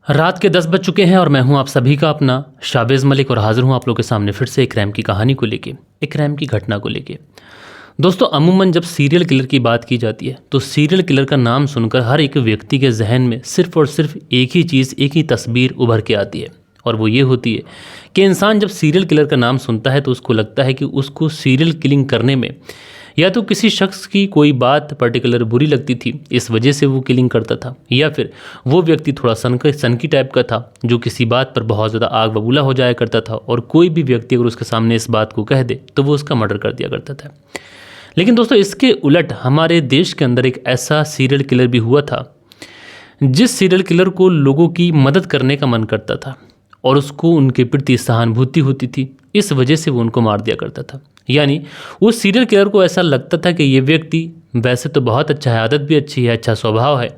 रात के 10 बज चुके हैं और मैं हूं आप सभी का अपना शाबेज़ मलिक और हाजिर हूं आप लोगों के सामने फिर से एक क्राइम की कहानी को लेके, एक क्राइम की घटना को लेके। दोस्तों, अमूमन जब सीरियल किलर की बात की जाती है तो सीरियल किलर का नाम सुनकर हर एक व्यक्ति के जहन में सिर्फ और सिर्फ एक ही चीज़, एक ही तस्वीर उभर के आती है और वो ये होती है कि इंसान जब सीरियल किलर का नाम सुनता है तो उसको लगता है कि उसको सीरियल किलिंग करने में या तो किसी शख्स की कोई बात पर्टिकुलर बुरी लगती थी, इस वजह से वो किलिंग करता था, या फिर वो व्यक्ति थोड़ा सनकी टाइप का था जो किसी बात पर बहुत ज़्यादा आग बबूला हो जाया करता था और कोई भी व्यक्ति अगर उसके सामने इस बात को कह दे तो वो उसका मर्डर कर दिया करता था। लेकिन दोस्तों, इसके उलट हमारे देश के अंदर एक ऐसा सीरियल किलर भी हुआ था जिस सीरियल किलर को लोगों की मदद करने का मन करता था और उसको उनके प्रति सहानुभूति होती थी, इस वजह से वो उनको मार दिया करता था। यानी उस सीरियल किलर को ऐसा लगता था कि ये व्यक्ति वैसे तो बहुत अच्छा है, आदत भी अच्छी है, अच्छा स्वभाव है,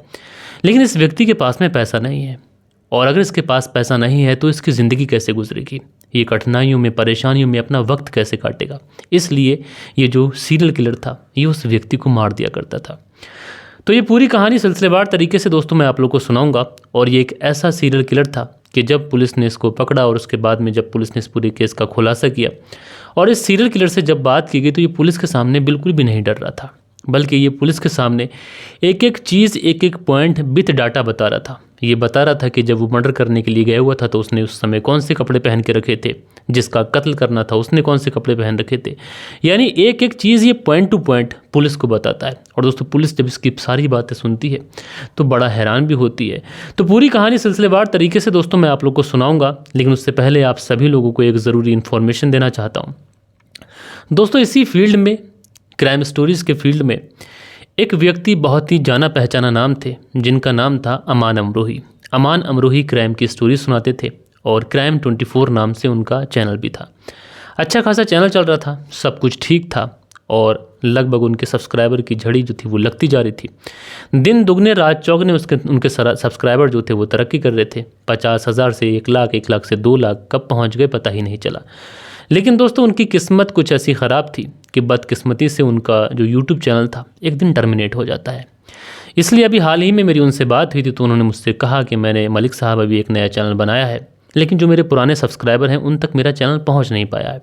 लेकिन इस व्यक्ति के पास में पैसा नहीं है और अगर इसके पास पैसा नहीं है तो इसकी ज़िंदगी कैसे गुजरेगी, ये कठिनाइयों में, परेशानियों में अपना वक्त कैसे काटेगा। इसलिए ये जो सीरियल किलर था ये उस व्यक्ति को मार दिया करता था। तो ये पूरी कहानी सिलसिलेवार तरीके से दोस्तों मैं आप लोगों को सुनाऊंगा और ये एक ऐसा सीरियल किलर था कि जब पुलिस ने इसको पकड़ा और उसके बाद में जब पुलिस ने इस पूरे केस का खुलासा किया और इस सीरियल किलर से जब बात की गई तो ये पुलिस के सामने बिल्कुल भी नहीं डर रहा था, बल्कि ये पुलिस के सामने एक एक चीज़, एक एक पॉइंट विथ डाटा बता रहा था। ये बता रहा था कि जब वो मर्डर करने के लिए गया हुआ था तो उसने उस समय कौन से कपड़े पहन के रखे थे, जिसका कत्ल करना था उसने कौन से कपड़े पहन रखे थे। यानी एक एक चीज़ ये पॉइंट टू पॉइंट पुलिस को बताता है और दोस्तों पुलिस जब इसकी सारी बातें सुनती है तो बड़ा हैरान भी होती है। तो पूरी कहानी सिलसिलेवार तरीके से दोस्तों मैं आप लोग को सुनाऊंगा, लेकिन उससे पहले आप सभी लोगों को एक ज़रूरी इन्फॉर्मेशन देना चाहता हूँ। दोस्तों, इसी फील्ड में, क्राइम स्टोरीज़ के फील्ड में एक व्यक्ति बहुत ही जाना पहचाना नाम थे जिनका नाम था अमान अमरोही। अमान अमरोही क्राइम की स्टोरी सुनाते थे और क्राइम 24 नाम से उनका चैनल भी था। अच्छा खासा चैनल चल रहा था, सब कुछ ठीक था और लगभग उनके सब्सक्राइबर की झड़ी जो थी वो लगती जा रही थी। दिन दुगने रात चौगने उनके सब्सक्राइबर जो थे वो तरक्की कर रहे थे। 50,000 से 1 लाख, 1 लाख से 2 लाख कब पहुँच गए पता ही नहीं चला। लेकिन दोस्तों उनकी किस्मत कुछ ऐसी ख़राब थी कि बदकिस्मती से उनका जो यूट्यूब चैनल था एक दिन टर्मिनेट हो जाता है। इसलिए अभी हाल ही में मेरी उनसे बात हुई थी तो उन्होंने मुझसे कहा कि मैंने मलिक साहब अभी एक नया चैनल बनाया है, लेकिन जो मेरे पुराने सब्सक्राइबर हैं उन तक मेरा चैनल पहुंच नहीं पाया है,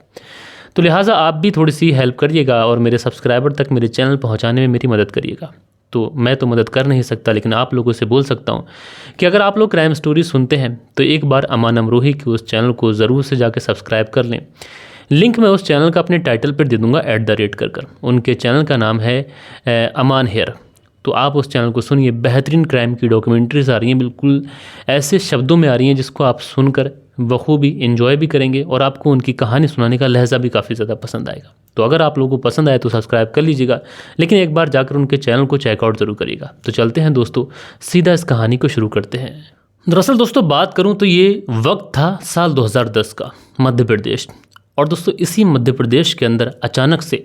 तो लिहाजा आप भी थोड़ी सी हेल्प करिएगा और मेरे सब्सक्राइबर तक मेरे चैनल पहुँचाने में मेरी मदद करिएगा। तो मैं तो मदद कर नहीं सकता, लेकिन आप लोगों से बोल सकता हूँ कि अगर आप लोग क्राइम स्टोरी सुनते हैं तो एक बार अमान अमरोही के उस चैनल को ज़रूर से जाकर सब्सक्राइब कर लें। लिंक मैं उस चैनल का अपने टाइटल पर दे दूंगा @ कर। उनके चैनल का नाम है अमान हेयर। तो आप उस चैनल को सुनिए, बेहतरीन क्राइम की डॉक्यूमेंट्रीज आ रही हैं, बिल्कुल ऐसे शब्दों में आ रही हैं जिसको आप सुनकर बखूबी एंजॉय भी करेंगे और आपको उनकी कहानी सुनाने का लहजा भी काफ़ी ज़्यादा पसंद आएगा। तो अगर आप लोगों को पसंद आए तो सब्सक्राइब कर लीजिएगा, लेकिन एक बार जाकर उनके चैनल को चेकआउट ज़रूर करिएगा। तो चलते हैं दोस्तों, सीधा इस कहानी को शुरू करते हैं। दरअसल दोस्तों बात करूँ तो ये वक्त था साल 2010 का, मध्य प्रदेश। और दोस्तों इसी मध्य प्रदेश के अंदर अचानक से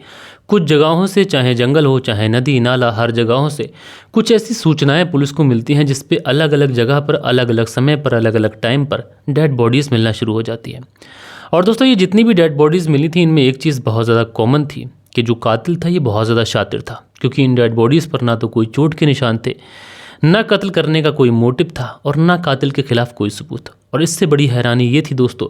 कुछ जगहों से, चाहे जंगल हो चाहे नदी नाला, हर जगहों से कुछ ऐसी सूचनाएं पुलिस को मिलती हैं जिस पे अलग अलग जगह पर, अलग अलग समय पर, अलग अलग टाइम पर डेड बॉडीज़ मिलना शुरू हो जाती है। और दोस्तों ये जितनी भी डेड बॉडीज़ मिली थी इनमें एक चीज़ बहुत ज़्यादा कॉमन थी कि जो कातिल था ये बहुत ज़्यादा शातिर था, क्योंकि इन डेड बॉडीज़ पर ना तो कोई चोट के निशान थे, ना कत्ल करने का कोई मोटिव था और ना कातिल के खिलाफ कोई सबूत। और इससे बड़ी हैरानी ये थी दोस्तों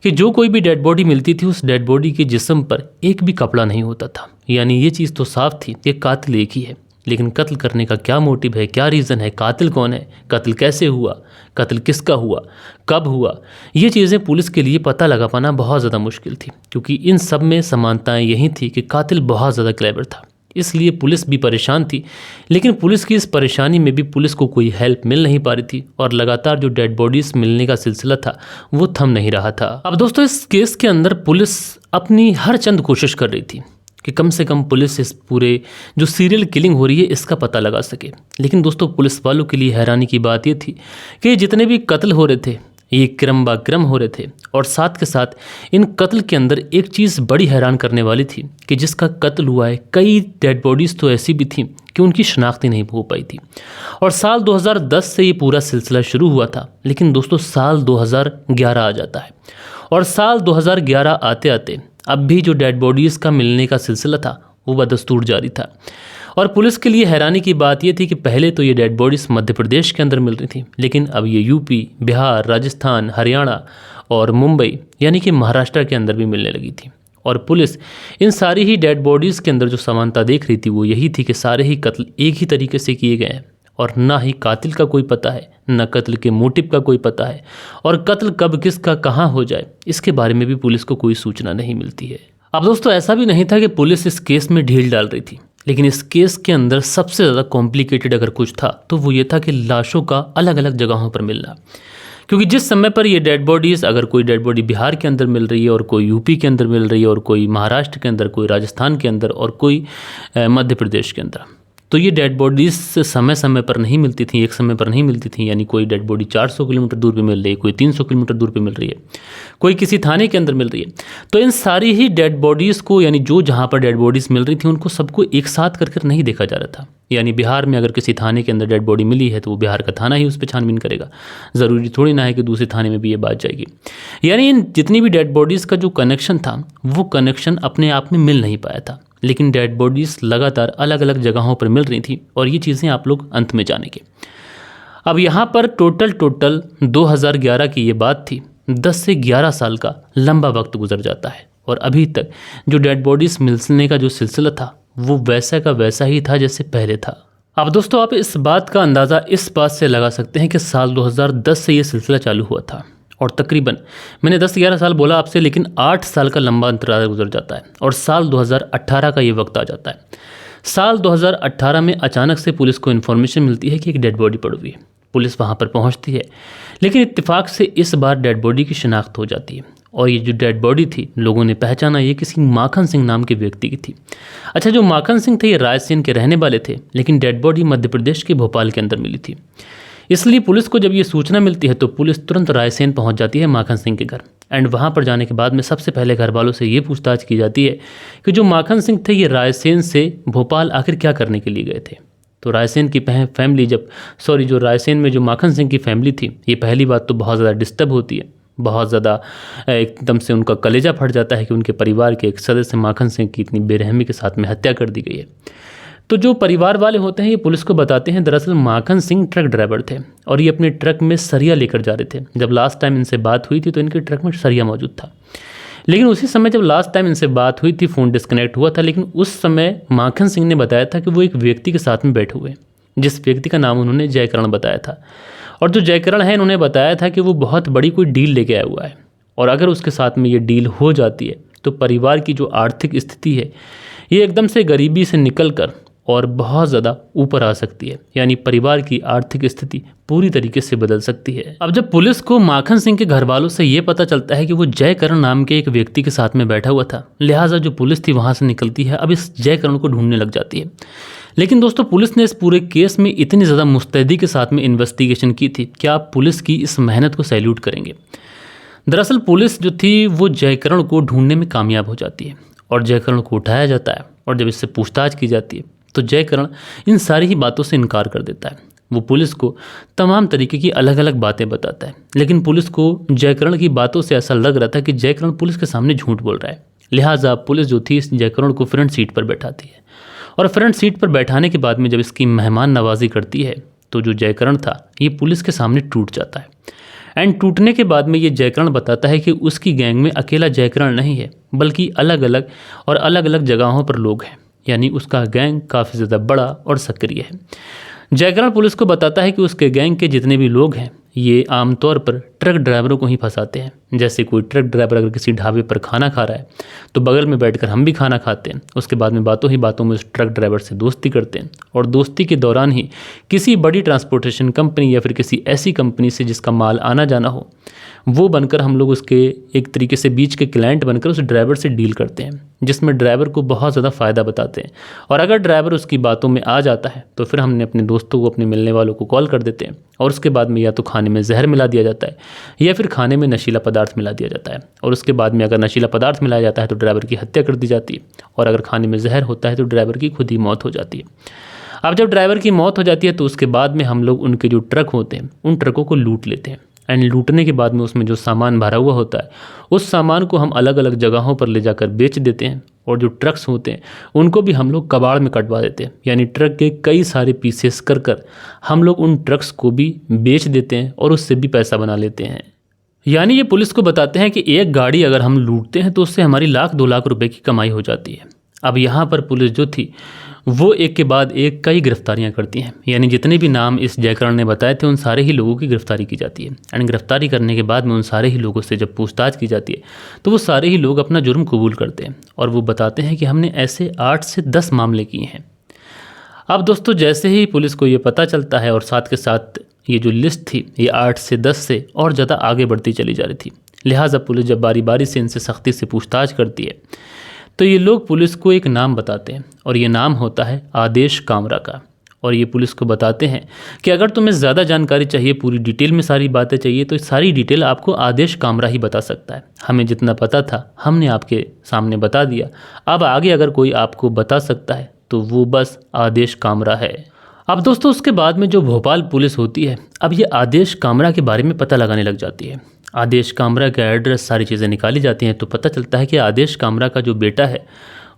कि जो कोई भी डेड बॉडी मिलती थी उस डेड बॉडी के जिस्म पर एक भी कपड़ा नहीं होता था। यानी ये चीज़ तो साफ थी कि कातिल एक ही है, लेकिन कत्ल करने का क्या मोटिव है, क्या रीज़न है, कातिल कौन है, कत्ल कैसे हुआ, कत्ल किसका हुआ, कब हुआ, ये चीज़ें पुलिस के लिए पता लगा पाना बहुत ज़्यादा मुश्किल थी, क्योंकि इन सब में समानताएँ यही थी कि कातिल बहुत ज़्यादा क्लेवर था। इसलिए पुलिस भी परेशान थी, लेकिन पुलिस की इस परेशानी में भी पुलिस को कोई हेल्प मिल नहीं पा रही थी और लगातार जो डेड बॉडीज़ मिलने का सिलसिला था वो थम नहीं रहा था। अब दोस्तों इस केस के अंदर पुलिस अपनी हर चंद कोशिश कर रही थी कि कम से कम पुलिस इस पूरे जो सीरियल किलिंग हो रही है इसका पता लगा सके। लेकिन दोस्तों पुलिस वालों के लिए हैरानी की बात ये थी कि जितने भी कत्ल हो रहे थे ये क्रम बा क्रम हो रहे थे और साथ के साथ इन कत्ल के अंदर एक चीज़ बड़ी हैरान करने वाली थी कि जिसका कत्ल हुआ है, कई डेड बॉडीज़ तो ऐसी भी थी कि उनकी शनाख्त ही नहीं हो पाई थी। और साल 2010 से ये पूरा सिलसिला शुरू हुआ था, लेकिन दोस्तों साल 2011 आ जाता है और साल 2011 आते आते अब भी जो डेड बॉडीज़ का मिलने का सिलसिला था वो बदस्तूर जारी था। और पुलिस के लिए हैरानी की बात यह थी कि पहले तो ये डेड बॉडीज मध्य प्रदेश के अंदर मिल रही थी, लेकिन अब ये यूपी, बिहार, राजस्थान, हरियाणा और मुंबई यानी कि महाराष्ट्र के अंदर भी मिलने लगी थी। और पुलिस इन सारी ही डेड बॉडीज़ के अंदर जो समानता देख रही थी वो यही थी कि सारे ही कत्ल एक ही तरीके से किए गए हैं और ना ही कातिल का कोई पता है, न कत्ल के मोटिव का कोई पता है, और कत्ल कब किसका कहाँ हो जाए इसके बारे में भी पुलिस को कोई सूचना नहीं मिलती है। अब दोस्तों ऐसा भी नहीं था कि पुलिस इस केस में ढील डाल रही थी, लेकिन इस केस के अंदर सबसे ज़्यादा कॉम्प्लिकेटेड अगर कुछ था तो वो ये था कि लाशों का अलग अलग जगहों पर मिलना। क्योंकि जिस समय पर ये डेड बॉडीज़, अगर कोई डेड बॉडी बिहार के अंदर मिल रही है और कोई यूपी के अंदर मिल रही है और कोई महाराष्ट्र के अंदर, कोई राजस्थान के अंदर और कोई मध्य प्रदेश के अंदर, तो ये डेड बॉडीज़ समय समय पर नहीं मिलती थी, एक समय पर नहीं मिलती थी। यानी कोई डेड बॉडी 400 किलोमीटर दूर पे मिल रही है, कोई 300 किलोमीटर दूर पे मिल रही है, कोई किसी थाने के अंदर मिल रही है। तो इन सारी ही डेड बॉडीज़ को, यानी जो जहाँ पर डेड बॉडीज़ मिल रही थी उनको सबको एक साथ कर नहीं देखा जा रहा था। यानी बिहार में अगर किसी थाने के अंदर डेड बॉडी मिली है तो वो बिहार का थाना ही उस पर छानबीन करेगा, ज़रूरी थोड़ी ना है कि दूसरे थाने में भी ये बात जाएगी। यानी इन जितनी भी डेड बॉडीज़ का जो कनेक्शन था वो कनेक्शन अपने आप में मिल नहीं पाया था, लेकिन डेड बॉडीज़ लगातार अलग अलग जगहों पर मिल रही थी। और ये चीज़ें आप लोग अंत में जानेंगे। अब यहाँ पर टोटल 2011 की ये बात थी। 10 से 11 साल का लंबा वक्त गुजर जाता है और अभी तक जो डेड बॉडीज़ मिलने का जो सिलसिला था वो वैसा का वैसा ही था जैसे पहले था। अब दोस्तों आप इस बात का अंदाज़ा इस बात से लगा सकते हैं कि साल 2010 से ये सिलसिला चालू हुआ था और तकरीबन, मैंने 10-11 साल बोला आपसे, लेकिन 8 साल का लंबा अंतराल गुजर जाता है और साल 2018 का ये वक्त आ जाता है। साल 2018 में अचानक से पुलिस को इन्फॉर्मेशन मिलती है कि एक डेड बॉडी पड़ी हुई है। पुलिस वहाँ पर पहुँचती है, लेकिन इत्तेफाक से इस बार डेड बॉडी की शिनाख्त हो जाती है और ये जो डेड बॉडी थी लोगों ने पहचाना ये किसी माखन सिंह नाम के व्यक्ति की थी। अच्छा, जो माखन सिंह थे ये रायसेन के रहने वाले थे, लेकिन डेड बॉडी मध्य प्रदेश के भोपाल के अंदर मिली थी। इसलिए पुलिस को जब ये सूचना मिलती है तो पुलिस तुरंत रायसेन पहुंच जाती है माखन सिंह के घर। एंड वहां पर जाने के बाद में सबसे पहले घर वालों से ये पूछताछ की जाती है कि जो माखन सिंह थे ये रायसेन से भोपाल आखिर क्या करने के लिए गए थे। तो रायसेन की फैमिली जो रायसेन में जो माखन सिंह की फैमिली थी, ये पहली बात तो बहुत ज़्यादा डिस्टर्ब होती है, बहुत ज़्यादा एकदम से उनका कलेजा फट जाता है कि उनके परिवार के एक सदस्य माखन सिंह की इतनी बेरहमी के साथ में हत्या कर दी गई है। तो जो परिवार वाले होते हैं ये पुलिस को बताते हैं दरअसल माखन सिंह ट्रक ड्राइवर थे और ये अपने ट्रक में सरिया लेकर जा रहे थे। जब लास्ट टाइम इनसे बात हुई थी तो इनके ट्रक में सरिया मौजूद था, लेकिन उसी समय जब लास्ट टाइम इनसे बात हुई थी फ़ोन डिस्कनेक्ट हुआ था, लेकिन उस समय माखन सिंह ने बताया था कि वो एक व्यक्ति के साथ में बैठे हुए, जिस व्यक्ति का नाम उन्होंने जयकरण बताया था। और जो जयकरण है इन्होंने बताया था कि वो बहुत बड़ी कोई डील लेके आया हुआ है और अगर उसके साथ में ये डील हो जाती है तो परिवार की जो आर्थिक स्थिति है ये एकदम से गरीबी से निकल कर और बहुत ज़्यादा ऊपर आ सकती है। यानी परिवार की आर्थिक स्थिति पूरी तरीके से बदल सकती है। अब जब पुलिस को माखन सिंह के घर वालों से ये पता चलता है कि वो जयकरण नाम के एक व्यक्ति के साथ में बैठा हुआ था, लिहाजा जो पुलिस थी वहाँ से निकलती है, अब इस जयकरण को ढूंढने लग जाती है। लेकिन दोस्तों पुलिस ने इस पूरे केस में इतनी ज़्यादा मुस्तैदी के साथ में इन्वेस्टिगेशन की थी कि आप पुलिस की इस मेहनत को सैल्यूट करेंगे। दरअसल पुलिस जो थी वो जयकरण को ढूंढने में कामयाब हो जाती है और जयकरण को उठाया जाता है और जब इससे पूछताछ की जाती है तो जयकरण इन सारी ही बातों से इनकार कर देता है। वो पुलिस को तमाम तरीके की अलग अलग बातें बताता है, लेकिन पुलिस को जयकरण की बातों से ऐसा लग रहा था कि जयकरण पुलिस के सामने झूठ बोल रहा है। लिहाजा पुलिस जो थी इस जयकरण को फ्रंट सीट पर बैठाती है और फ्रंट सीट पर बैठाने के बाद में जब इसकी मेहमान नवाजी करती है तो जो जयकरण था ये पुलिस के सामने टूट जाता है। एंड टूटने के बाद में ये जयकरण बताता है कि उसकी गैंग में अकेला जयकरण नहीं है, बल्कि अलग अलग जगहों पर लोग हैं। यानी उसका गैंग काफ़ी ज़्यादा बड़ा और सक्रिय है। जयकरण पुलिस को बताता है कि उसके गैंग के जितने भी लोग हैं ये आमतौर पर ट्रक ड्राइवरों को ही फंसाते हैं। जैसे कोई ट्रक ड्राइवर अगर किसी ढाबे पर खाना खा रहा है तो बगल में बैठकर हम भी खाना खाते हैं, उसके बाद में बातों ही बातों में उस ट्रक ड्राइवर से दोस्ती करते हैं और दोस्ती के दौरान ही किसी बड़ी ट्रांसपोर्टेशन कंपनी या फिर किसी ऐसी कंपनी से जिसका माल आना जाना हो वो बनकर हम लोग उसके एक तरीके से बीच के क्लाइंट बनकर उस ड्राइवर से डील करते हैं, जिसमें ड्राइवर को बहुत ज़्यादा फ़ायदा बताते हैं। और अगर ड्राइवर उसकी बातों में आ जाता है तो फिर हमने अपने दोस्तों को, अपने मिलने वालों को कॉल कर देते हैं और उसके बाद में या तो खाने में जहर मिला दिया जाता है या फिर खाने में नशीला पदार्थ मिला दिया जाता है और उसके बाद में अगर नशीला पदार्थ मिलाया जाता है तो ड्राइवर की हत्या कर दी जाती है और अगर खाने में जहर होता है तो ड्राइवर की खुद ही मौत हो जाती है। अब जब ड्राइवर की मौत हो जाती है तो उसके बाद में हम लोग उनके जो ट्रक होते हैं उन ट्रकों को लूट लेते हैं। एंड लूटने के बाद में उसमें जो सामान भरा हुआ होता है उस सामान को हम अलग अलग जगहों पर ले जाकर बेच देते हैं, और जो ट्रक्स होते हैं उनको भी हम लोग कबाड़ में कटवा देते हैं, यानी ट्रक के कई सारे पीसेस कर कर हम लोग उन ट्रक्स को भी बेच देते हैं और उससे भी पैसा बना लेते हैं। यानी ये पुलिस को बताते हैं कि एक गाड़ी अगर हम लूटते हैं तो उससे हमारी 1-2 लाख रुपए की कमाई हो जाती है। अब यहाँ पर पुलिस जो थी वो एक के बाद एक कई गिरफ्तारियां करती हैं, यानी जितने भी नाम इस जयकरण ने बताए थे उन सारे ही लोगों की गिरफ्तारी की जाती है। एंड गिरफ्तारी करने के बाद में उन सारे ही लोगों से जब पूछताछ की जाती है तो वो सारे ही लोग अपना जुर्म कबूल करते हैं और वो बताते हैं कि हमने ऐसे 8 से 10 मामले किए हैं। अब दोस्तों जैसे ही पुलिस को ये पता चलता है और साथ के साथ ये जो लिस्ट थी ये 8 से 10 से और ज़्यादा आगे बढ़ती चली जा रही थी, लिहाजा पुलिस जब बारी बारी से इनसे सख्ती से पूछताछ करती है तो ये लोग पुलिस को एक नाम बताते हैं और ये नाम होता है आदेश कामरा का। और ये पुलिस को बताते हैं कि अगर तुम्हें ज़्यादा जानकारी चाहिए, पूरी डिटेल में सारी बातें चाहिए, तो सारी डिटेल आपको आदेश कामरा ही बता सकता है। हमें जितना पता था हमने आपके सामने बता दिया, अब आगे अगर कोई आपको बता सकता है तो वो बस आदेश कामरा है। अब दोस्तों उसके बाद में जो भोपाल पुलिस होती है अब ये आदेश कामरा के बारे में पता लगाने लग जाती है। आदेश कामरा का एड्रेस, सारी चीज़ें निकाली जाती हैं तो पता चलता है कि आदेश कामरा का जो बेटा है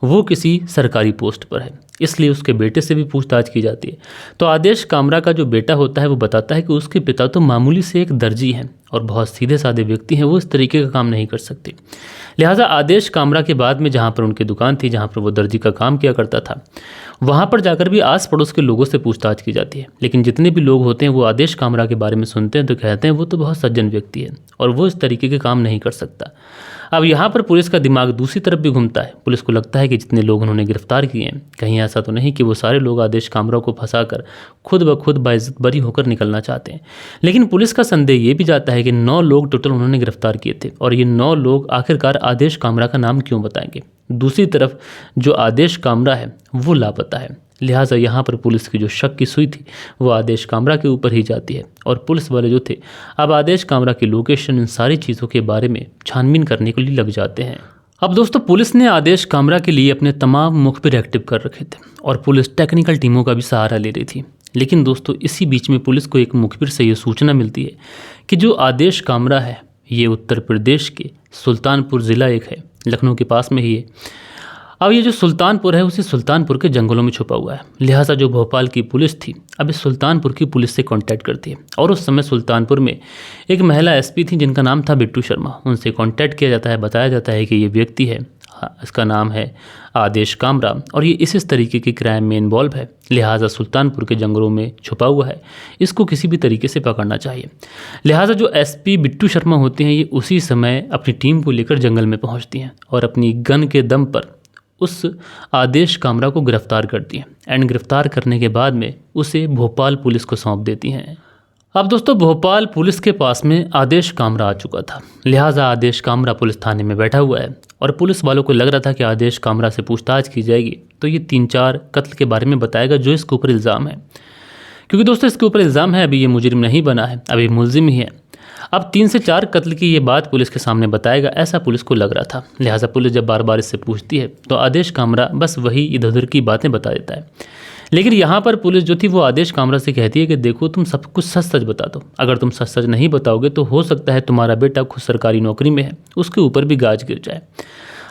वो किसी सरकारी पोस्ट पर है, इसलिए उसके बेटे से भी पूछताछ की जाती है। तो आदेश कामरा का जो बेटा होता है वो बताता है कि उसके पिता तो मामूली से एक दर्जी हैं और बहुत सीधे साधे व्यक्ति हैं, वो इस तरीके का काम नहीं कर सकते। लिहाजा आदेश कामरा के बाद में जहाँ पर उनकी दुकान थी, जहाँ पर वो दर्जी का काम किया करता था, वहाँ पर जाकर भी आस पड़ोस के लोगों से पूछताछ की जाती है। लेकिन जितने भी लोग होते हैं वो आदेश कामरा के बारे में सुनते हैं तो कहते हैं वो तो बहुत सज्जन व्यक्ति है और वो इस तरीके के काम नहीं कर सकता। अब यहाँ पर पुलिस का दिमाग दूसरी तरफ भी घूमता है। पुलिस को लगता है कि जितने लोग उन्होंने गिरफ्तार किए हैं कहीं ऐसा तो नहीं कि वो सारे लोग आदेश कामरा को फंसाकर खुद ब खुद बाइज्जत बरी होकर निकलना चाहते हैं। लेकिन पुलिस का संदेह ये भी जाता है कि 9 लोग टोटल उन्होंने गिरफ्तार किए थे और ये 9 लोग आखिरकार आदेश कामरा का नाम क्यों बताएंगे। दूसरी तरफ जो आदेश कामरा है वो लापता है, लिहाजा यहाँ पर पुलिस की जो शक की सुई थी वो आदेश कामरा के ऊपर ही जाती है और पुलिस वाले जो थे अब आदेश कामरा की लोकेशन, इन सारी चीज़ों के बारे में छानबीन करने के लिए लग जाते हैं। अब दोस्तों पुलिस ने आदेश कामरा के लिए अपने तमाम मुखबिर एक्टिव कर रखे थे और पुलिस टेक्निकल टीमों का भी सहारा ले रही थी। लेकिन दोस्तों इसी बीच में पुलिस को एक मुखबिर से ये सूचना मिलती है कि जो आदेश कामरा है ये उत्तर प्रदेश के सुल्तानपुर ज़िला एक है, लखनऊ के पास में ही है। अब ये जो सुल्तानपुर है उसी सुल्तानपुर के जंगलों में छुपा हुआ है। लिहाजा जो भोपाल की पुलिस थी अब इस सुल्तानपुर की पुलिस से कांटेक्ट करती है और उस समय सुल्तानपुर में एक महिला एसपी थी जिनका नाम था बिट्टू शर्मा। उनसे कांटेक्ट किया जाता है, बताया जाता है कि ये व्यक्ति है, इसका नाम है आदेश कामरा और ये इस तरीके के क्राइम में इन्वॉल्व है, लिहाजा सुल्तानपुर के जंगलों में छुपा हुआ है, इसको किसी भी तरीके से पकड़ना चाहिए। लिहाजा जो एसपी बिट्टू शर्मा होते हैं ये उसी समय अपनी टीम को लेकर जंगल में पहुंचती हैं और अपनी गन के दम पर उस आदेश कामरा को गिरफ्तार करती हैं एंड गिरफ्तार करने के बाद में उसे भोपाल पुलिस को सौंप देती हैं। अब दोस्तों भोपाल पुलिस के पास में आदेश कामरा आ चुका था, लिहाजा आदेश कामरा पुलिस थाने में बैठा हुआ है और पुलिस वालों को लग रहा था कि आदेश कामरा से पूछताछ की जाएगी तो ये 3-4 कत्ल के बारे में बताएगा जो इसके ऊपर इल्ज़ाम है, क्योंकि दोस्तों इसके ऊपर इल्ज़ाम है, अभी ये मुजरिम नहीं बना है, अभी मुलजिम ही है। अब 3 से 4 कत्ल की ये बात पुलिस के सामने बताएगा, ऐसा पुलिस को लग रहा था। लिहाजा पुलिस जब बार बार इससे पूछती है तो आदेश कामरा बस वही इधर उधर की बातें बता देता है। लेकिन यहाँ पर पुलिस जो थी वो आदेश कामरा से कहती है कि देखो तुम सब कुछ सच सच बता दो, अगर तुम सच सच नहीं बताओगे तो हो सकता है तुम्हारा बेटा खुद सरकारी नौकरी में है, उसके ऊपर भी गाज गिर जाए।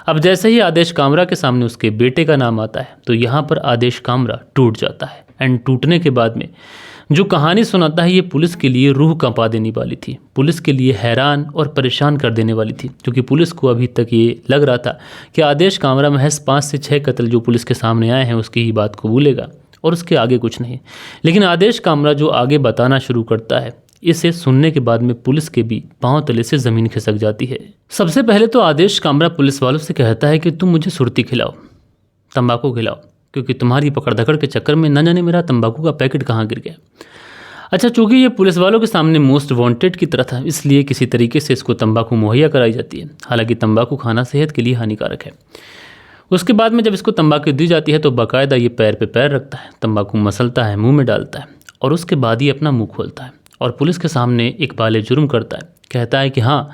अब जैसे ही आदेश कामरा के सामने उसके बेटे का नाम आता है तो यहाँ पर आदेश कामरा टूट जाता है एंड टूटने के बाद में जो कहानी सुनाता है ये पुलिस के लिए रूह कंपा देने वाली थी, पुलिस के लिए हैरान और परेशान कर देने वाली थी, क्योंकि पुलिस को अभी तक ये लग रहा था कि आदेश कामरा महज 5 से 6 कत्ल जो पुलिस के सामने आए हैं उसकी ही बात कबूलेगा और उसके आगे कुछ नहीं। लेकिन आदेश कामरा जो आगे बताना शुरू करता है इसे सुनने के बाद में पुलिस के भी पांव तले से ज़मीन खिसक जाती है। सबसे पहले तो आदेश कामरा पुलिस वालों से कहता है कि तुम मुझे सुर्ती खिलाओ, तंबाकू खिलाओ, क्योंकि तुम्हारी पकड़ धकड़ के चक्कर में न जाने मेरा तंबाकू का पैकेट कहाँ गिर गया। अच्छा, चूँकि ये पुलिस वालों के सामने मोस्ट वांटेड की तरह था इसलिए किसी तरीके से इसको तंबाकू मुहैया कराई जाती है। हालांकि तंबाकू खाना सेहत के लिए हानिकारक है। उसके बाद में जब इसको तंबाकू दी जाती है तो बाकायदा ये पैर पे पैर रखता है, तंबाकू मसलता है, मुंह में डालता है और उसके बाद ही अपना मुंह खोलता है और पुलिस के सामने इकबाल जुर्म करता है। कहता है कि हाँ,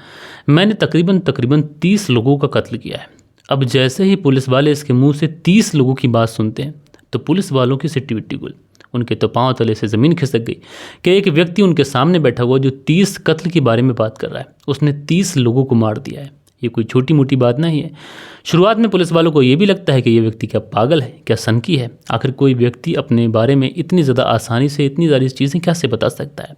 मैंने तकरीबन 30 लोगों का कत्ल किया है। अब जैसे ही पुलिस वाले इसके मुंह से 30 लोगों की बात सुनते हैं तो पुलिस वालों की सिट्टी विट्टी गुल, उनके तो पांव तले से ज़मीन खिसक गई कि एक व्यक्ति उनके सामने बैठा हुआ जो 30 कत्ल के बारे में बात कर रहा है, उसने 30 लोगों को मार दिया है। ये कोई छोटी मोटी बात नहीं है। शुरुआत में पुलिस वालों को ये भी लगता है कि ये व्यक्ति क्या पागल है, क्या सनकी है, आखिर कोई व्यक्ति अपने बारे में इतनी ज़्यादा आसानी से इतनी सारी चीज़ें कैसे बता सकता है।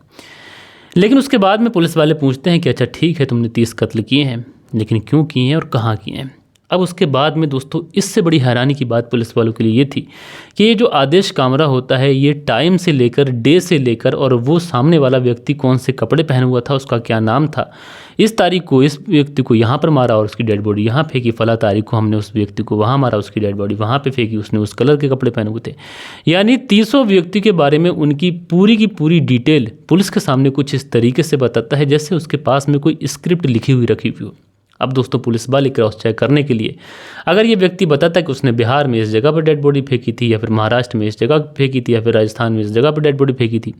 लेकिन उसके बाद में पुलिस वाले पूछते हैं कि अच्छा ठीक है, तुमने 30 कत्ल किए हैं, लेकिन क्यों किए हैं और कहाँ किए हैं। अब उसके बाद में दोस्तों इससे बड़ी हैरानी की बात पुलिस वालों के लिए ये थी कि ये जो आदेश कामरा होता है, ये टाइम से लेकर, डे से लेकर, और वो सामने वाला व्यक्ति कौन से कपड़े पहने हुआ था, उसका क्या नाम था, इस तारीख को इस व्यक्ति को यहाँ पर मारा और उसकी डेड बॉडी यहाँ फेंकी, फला तारीख को हमने उस व्यक्ति को वहाँ मारा, उसकी डेड बॉडी वहाँ पे फेंकी, उसने उस कलर के कपड़े पहने हुए थे। यानी 300 व्यक्ति के बारे में उनकी पूरी की पूरी डिटेल पुलिस के सामने कुछ इस तरीके से बताता है जैसे उसके पास में कोई स्क्रिप्ट लिखी हुई रखी हुई हो। अब दोस्तों पुलिस वाले क्रॉस चेक करने के लिए अगर ये व्यक्ति बताता है कि उसने बिहार में इस जगह पर डेड बॉडी फेंकी थी, या फिर महाराष्ट्र में इस जगह फेंकी थी, या फिर राजस्थान में इस जगह पर डेड बॉडी फेंकी थी,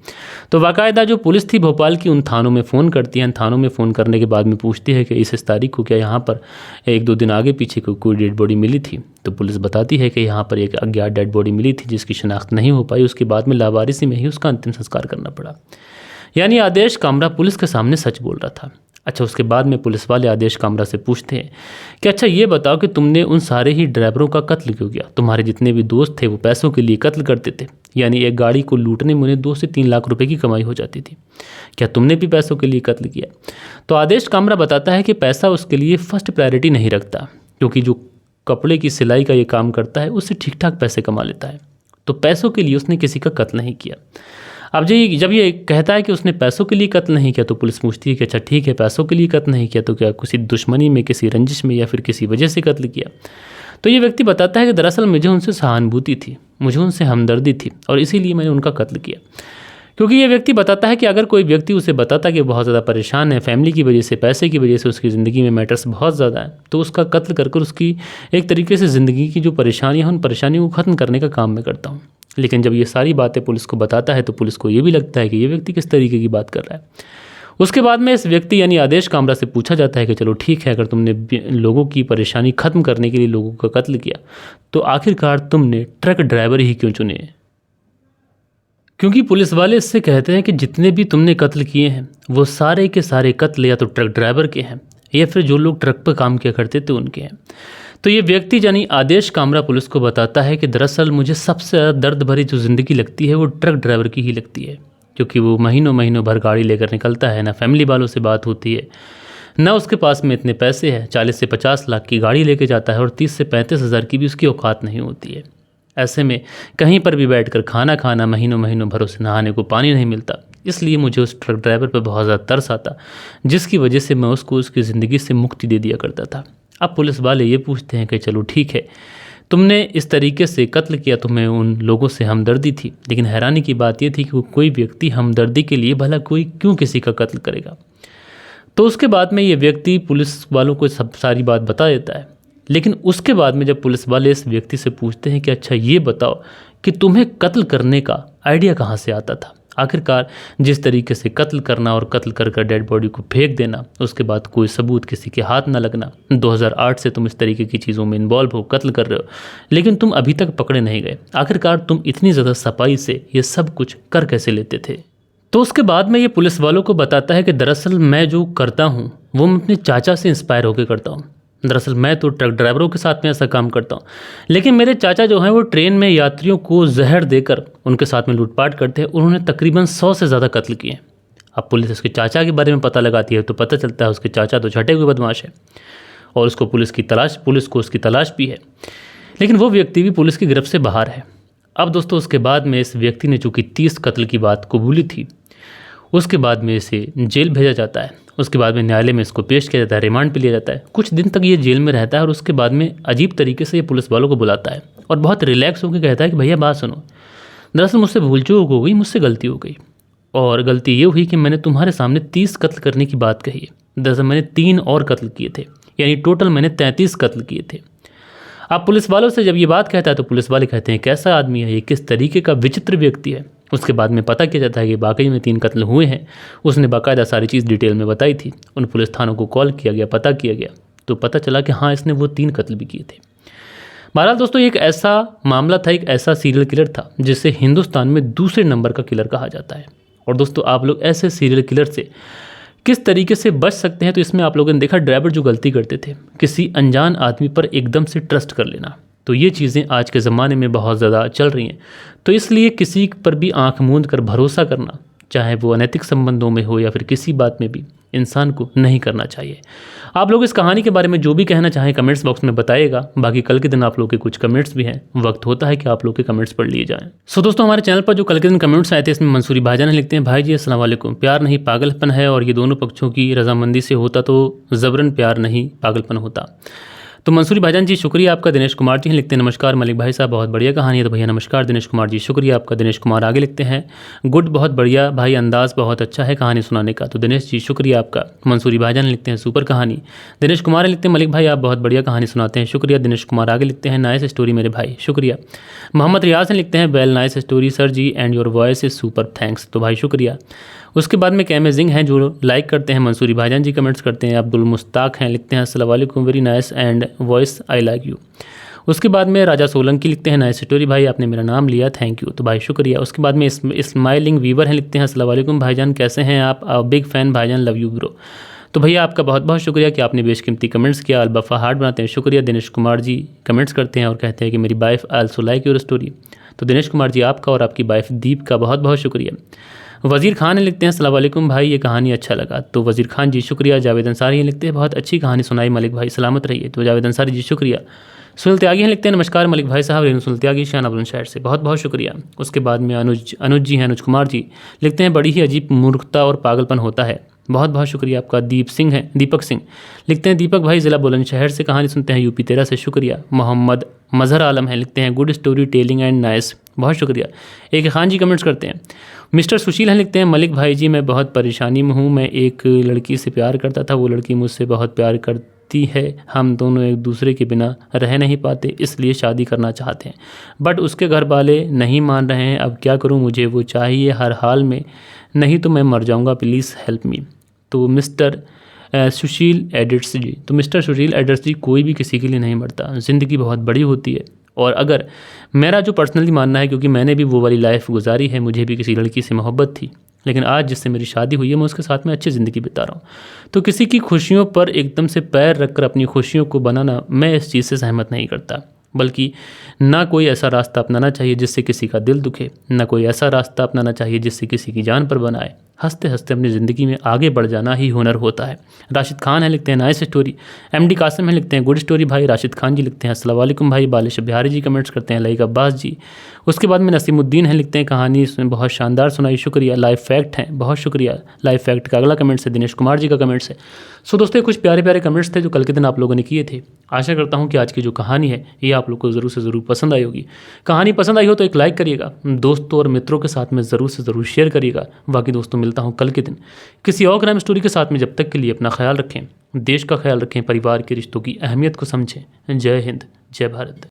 तो बाकायदा जो पुलिस थी भोपाल की उन थानों में फ़ोन करती है। थानों में फ़ोन करने के बाद में पूछती है कि इस तारीख को क्या यहाँ पर 1-2 दिन आगे पीछे कोई डेड बॉडी मिली थी। तो पुलिस बताती है कि यहाँ पर एक अज्ञात डेड बॉडी मिली थी जिसकी शिनाख्त नहीं हो पाई। उसके बाद में लावारिसी में ही उसका अंतिम संस्कार करना पड़ा। यानी आदेश कामरा पुलिस के सामने सच बोल रहा था। अच्छा, उसके बाद में पुलिस वाले आदेश कामरा से पूछते हैं कि अच्छा ये बताओ कि तुमने उन सारे ही ड्राइवरों का कत्ल क्यों किया। तुम्हारे जितने भी दोस्त थे वो पैसों के लिए कत्ल करते थे, यानी एक गाड़ी को लूटने में उन्हें 2 से 3 लाख रुपए की कमाई हो जाती थी। क्या तुमने भी पैसों के लिए कत्ल किया? तो आदेश कामरा बताता है कि पैसा उसके लिए फर्स्ट प्रायोरिटी नहीं रखता, क्योंकि जो कपड़े की सिलाई का ये काम करता है उससे ठीक ठाक पैसे कमा लेता है। तो पैसों के लिए उसने किसी का कत्ल नहीं किया। अब जब ये कहता है कि उसने पैसों के लिए कत्ल नहीं किया, तो पुलिस पूछती है कि अच्छा ठीक है, पैसों के लिए कत्ल नहीं किया तो क्या किसी दुश्मनी में, किसी रंजिश में, या फिर किसी वजह से कत्ल किया? तो ये व्यक्ति बताता है कि दरअसल मुझे उनसे सहानुभूति थी, मुझे उनसे हमदर्दी थी और इसीलिए मैंने उनका कत्ल किया। क्योंकि ये व्यक्ति बताता है कि अगर कोई व्यक्ति उसे बताता कि बहुत ज़्यादा परेशान है, फैमिली की वजह से, पैसे की वजह से उसकी ज़िंदगी में मैटर्स बहुत ज़्यादा हैं, तो उसका कत्ल कर उसकी एक तरीके से ज़िंदगी की जो परेशानियाँ हैं उन परेशानियों को ख़त्म करने का काम मैं करता हूँ। लेकिन जब ये सारी बातें पुलिस को बताता है तो पुलिस को ये भी लगता है कि ये व्यक्ति किस तरीके की बात कर रहा है। उसके बाद में इस व्यक्ति यानी आदेश कामरा से पूछा जाता है कि चलो ठीक है, अगर तुमने लोगों की परेशानी ख़त्म करने के लिए लोगों का कत्ल किया तो आखिरकार तुमने ट्रक ड्राइवर ही क्यों चुने? क्योंकि पुलिस वाले इससे कहते हैं कि जितने भी तुमने कत्ल किए हैं वो सारे के सारे कत्ल या तो ट्रक ड्राइवर के हैं या फिर जो लोग ट्रक पर काम किया करते थे उनके हैं। तो ये व्यक्ति यानी आदेश कामरा पुलिस को बताता है कि दरअसल मुझे सबसे ज़्यादा दर्द भरी जो ज़िंदगी लगती है वो ट्रक ड्राइवर की ही लगती है, क्योंकि वो महीनों महीनों भर गाड़ी लेकर निकलता है, ना फैमिली वालों से बात होती है, ना उसके पास में इतने पैसे हैं। 40 से 50 लाख की गाड़ी लेके जाता है और 30 से 35 हज़ार की भी उसकी औकात नहीं होती है। ऐसे में कहीं पर भी बैठकर खाना खाना, महीनों महीनों भर उसे नहाने को पानी नहीं मिलता। इसलिए मुझे उस ट्रक ड्राइवर पर बहुत ज़्यादा तरस आता, जिसकी वजह से मैं उसको उसकी ज़िंदगी से मुक्ति दे दिया करता था। अब पुलिस वाले ये पूछते हैं कि चलो ठीक है, तुमने इस तरीके से कत्ल किया, तुम्हें उन लोगों से हमदर्दी थी, लेकिन हैरानी की बात यह थी कि कोई व्यक्ति हमदर्दी के लिए भला कोई क्यों किसी का कत्ल करेगा? तो उसके बाद में ये व्यक्ति पुलिस वालों को सब सारी बात बता देता है। लेकिन उसके बाद में जब पुलिस वाले इस व्यक्ति से पूछते हैं कि अच्छा ये बताओ कि तुम्हें कत्ल करने का आइडिया कहाँ से आता था? आखिरकार जिस तरीके से कत्ल करना और कत्ल कर डेड बॉडी को फेंक देना, उसके बाद कोई सबूत किसी के हाथ ना लगना, 2008 से तुम इस तरीके की चीज़ों में इन्वॉल्व हो, कत्ल कर रहे हो, लेकिन तुम अभी तक पकड़े नहीं गए। आखिरकार तुम इतनी ज़्यादा सफाई से ये सब कुछ कर कैसे लेते थे? तो उसके बाद में ये पुलिस वालों को बताता है कि दरअसल मैं जो करता हूँ वो मैं अपने चाचा से इंस्पायर होकर करता हूँ। दरअसल मैं तो ट्रक ड्राइवरों के साथ में ऐसा काम करता हूँ, लेकिन मेरे चाचा जो हैं वो ट्रेन में यात्रियों को जहर देकर उनके साथ में लूटपाट करते हैं। उन्होंने तकरीबन 100 से ज़्यादा कत्ल किए। अब पुलिस उसके चाचा के बारे में पता लगाती है तो पता चलता है उसके चाचा तो छठे हुए बदमाश है और उसको पुलिस को उसकी तलाश भी है, लेकिन वो व्यक्ति भी पुलिस की गिरफ्त से बाहर है। अब दोस्तों उसके बाद में इस व्यक्ति ने चूँकि 30 कत्ल की बात कबूली थी, उसके बाद में इसे जेल भेजा जाता है। उसके बाद में न्यायालय में इसको पेश किया जाता है, रिमांड पे लिया जाता है। कुछ दिन तक ये जेल में रहता है और उसके बाद में अजीब तरीके से ये पुलिस वालों को बुलाता है और बहुत रिलैक्स होकर कहता है कि भैया बात सुनो, दरअसल मुझसे भूल चूक हो गई, मुझसे गलती हो गई, और गलती ये हुई कि मैंने तुम्हारे सामने 30 कत्ल करने की बात कही है। दरअसल मैंने 3 और कत्ल किए थे, यानी टोटल मैंने 33 कत्ल किए थे। अब पुलिस वालों से जब ये बात कहता है तो पुलिस वाले कहते हैं कैसा आदमी है ये, किस तरीके का विचित्र व्यक्ति है। उसके बाद में पता किया जाता है कि वाकई में 3 कत्ल हुए हैं। उसने बाकायदा सारी चीज़ डिटेल में बताई थी। उन पुलिस थानों को कॉल किया गया, पता किया गया तो पता चला कि हाँ, इसने वो 3 कत्ल भी किए थे। बहरहाल दोस्तों, एक ऐसा मामला था, एक ऐसा सीरियल किलर था जिसे हिंदुस्तान में दूसरे नंबर का किलर कहा जाता है। और दोस्तों, आप लोग ऐसे सीरियल किलर से किस तरीके से बच सकते हैं, तो इसमें आप लोगों ने देखा ड्राइवर जो गलती करते थे, किसी अनजान आदमी पर एकदम से ट्रस्ट कर लेना, तो ये चीज़ें आज के ज़माने में बहुत ज़्यादा चल रही हैं। तो इसलिए किसी पर भी आंख मूंद कर भरोसा करना, चाहे वो अनैतिक संबंधों में हो या फिर किसी बात में भी, इंसान को नहीं करना चाहिए। आप लोग इस कहानी के बारे में जो भी कहना चाहें कमेंट्स बॉक्स में बताइएगा। बाकी कल के दिन आप लोग के कुछ कमेंट्स भी हैं, वक्त होता है कि आप लोग के कमेंट्स पढ़ लिए जाएं। सो दोस्तों, हमारे चैनल पर जो कल के दिन कमेंट्स आए थे, इसमें मंसूरी भाईजान लिखते हैं, भाई जी अस्सलाम वालेकुम, प्यार नहीं पागलपन है, और ये दोनों पक्षों की रजामंदी से होता तो ज़बरन प्यार नहीं पागलपन होता। तो मंसूरी भाईजान जी शुक्रिया आपका। दिनेश कुमार जी लिखते हैं, नमस्कार मलिक भाई साहब, बहुत बढ़िया कहानी है। तो भैया नमस्कार दिनेश कुमार जी, शुक्रिया आपका। दिनेश कुमार आगे लिखते हैं, गुड, बहुत बढ़िया भाई, अंदाज़ बहुत अच्छा है कहानी सुनाने का। तो दिनेश जी शुक्रिया आपका। मंसूरी भाईजान लिखते हैं, सुपर कहानी। दिनेश कुमार लिखते हैं, मलिक भाई आप बहुत बढ़िया कहानी सुनाते हैं, शुक्रिया। दिनेश कुमार आगे लिखते हैं, नाइस स्टोरी मेरे भाई, शुक्रिया। मोहम्मद रियाज लिखते हैं, well nice story sir ji, and your voice is super, thanks. तो भाई शुक्रिया। उसके बाद में कैमेजिंग हैं जो लाइक करते हैं, मंसूरी भाईजान जी कमेंट्स करते हैं। अब्दुल मुस्ताक हैं, लिखते हैं अस्सलाम वालेकुम, very nice and voice I like you. उसके बाद में राजा सोलंकी लिखते हैं, नाइस स्टोरी भाई, आपने मेरा नाम लिया, थैंक यू। तो भाई शुक्रिया। उसके बाद में स्माइलिंग वीवर हैं, लिखते हैं अस्सलाम वालेकुम भाईजान, कैसे हैं आप, बिग फ़ैन भाईजान, लव यू ब्रो। तो भैया आपका बहुत बहुत शुक्रिया कि आपने बेशकीमती कमेंट्स किया, अलबफ़ा हार्ट बनाते हैं, शुक्रिया। दिनेश कुमार जी कमेंट्स करते हैं और कहते हैं कि मेरी wife also like your story. तो दिनेश कुमार जी आपका और आपकी वाइफ दीप का बहुत बहुत शुक्रिया। वज़ीर खान लिखते हैं, अस्सलाम वालेकुम भाई, ये कहानी अच्छा लगा। तो वज़ीर खान जी शुक्रिया। जावेद अंसारी लिखते हैं, बहुत अच्छी कहानी सुनाई मलिक भाई, सलामत रहिए। तो जावेद अंसारी जी शुक्रिया। सुनील त्यागी हैं, लिखते हैं, नमस्कार मलिक भाई साहब, रेणु सुनील त्यागी शाहना बुलंदशहर से, बहुत बहुत शुक्रिया। उसके बाद में अनुज जी हैं, अनुज कुमार जी लिखते हैं, बड़ी ही अजीब मूर्खता और पागलपन होता है, बहुत बहुत शुक्रिया आपका। दीपक सिंह लिखते हैं, दीपक भाई ज़िला बुलंदशहर से कहानी सुनते हैं, यूपी 13 से, शुक्रिया। मोहम्मद मजहर आलम है, लिखते हैं, good story telling and nice, बहुत शुक्रिया। एक खान जी कमेंट्स करते हैं। मिस्टर सुशील हैं, लिखते हैं, मलिक भाई जी मैं बहुत परेशानी में हूँ, मैं एक लड़की से प्यार करता था, वो लड़की मुझसे बहुत प्यार करती है, हम दोनों एक दूसरे के बिना रह नहीं पाते, इसलिए शादी करना चाहते हैं, बट उसके घर वाले नहीं मान रहे हैं, अब क्या करूँ, मुझे वो चाहिए हर हाल में, नहीं तो मैं मर जाऊँगा, प्लीज़ हेल्प मी। तो मिस्टर सुशील एडिट्स जी, तो मिस्टर सुशील एडिट्स जी, कोई भी किसी के लिए नहीं मरता, ज़िंदगी बहुत बड़ी होती है। और अगर मेरा जो पर्सनली मानना है, क्योंकि मैंने भी वो वाली लाइफ गुजारी है, मुझे भी किसी लड़की से मोहब्बत थी, लेकिन आज जिससे मेरी शादी हुई है, मैं उसके साथ में अच्छी ज़िंदगी बिता रहा हूँ। तो किसी की खुशियों पर एकदम से पैर रखकर अपनी खुशियों को बनाना, मैं इस चीज़ से सहमत नहीं करता। बल्कि ना कोई ऐसा रास्ता अपनाना चाहिए जिससे किसी का दिल दुखे, ना कोई ऐसा रास्ता अपनाना चाहिए जिससे किसी की जान पर बनाए। हंसते हंसते अपनी ज़िंदगी में आगे बढ़ जाना ही हुनर होता है। राशिद खान है, लिखते हैं, नाइस स्टोरी। एमडी कासिम है, लिखते हैं, गुड स्टोरी भाई। राशिद खान जी लिखते हैं, अस्सलाम वालेकुम भाई। बालिश बिहारी जी कमेंट्स करते हैं, लाइक अब्बास जी। उसके बाद में नसीमुद्दीन है, लिखते हैं, कहानी इसमें बहुत शानदार सुनाई, शुक्रिया। लाइव फैक्ट हैं, बहुत शुक्रिया। लाइव फैक्ट का अगला कमेंट्स है दिनेश कुमार जी का कमेंट्स है। सो दोस्तों, कुछ प्यारे प्यारे कमेंट्स थे जो कल के दिन आप लोगों ने किए थे। आशा करता हूँ कि आज की जो कहानी है ये आप लोग को ज़रूर से ज़रूर पसंद आई होगी। कहानी पसंद आई हो तो एक लाइक करिएगा, दोस्तों और मित्रों के साथ में ज़रूर से ज़रूर शेयर करिएगा। बाकी दोस्तों, मिलता हूँ कल के दिन किसी और क्राइम स्टोरी के साथ में। जब तक के लिए अपना ख्याल रखें, देश का ख्याल रखें, परिवार के रिश्तों की अहमियत को समझें। जय हिंद, जय भारत।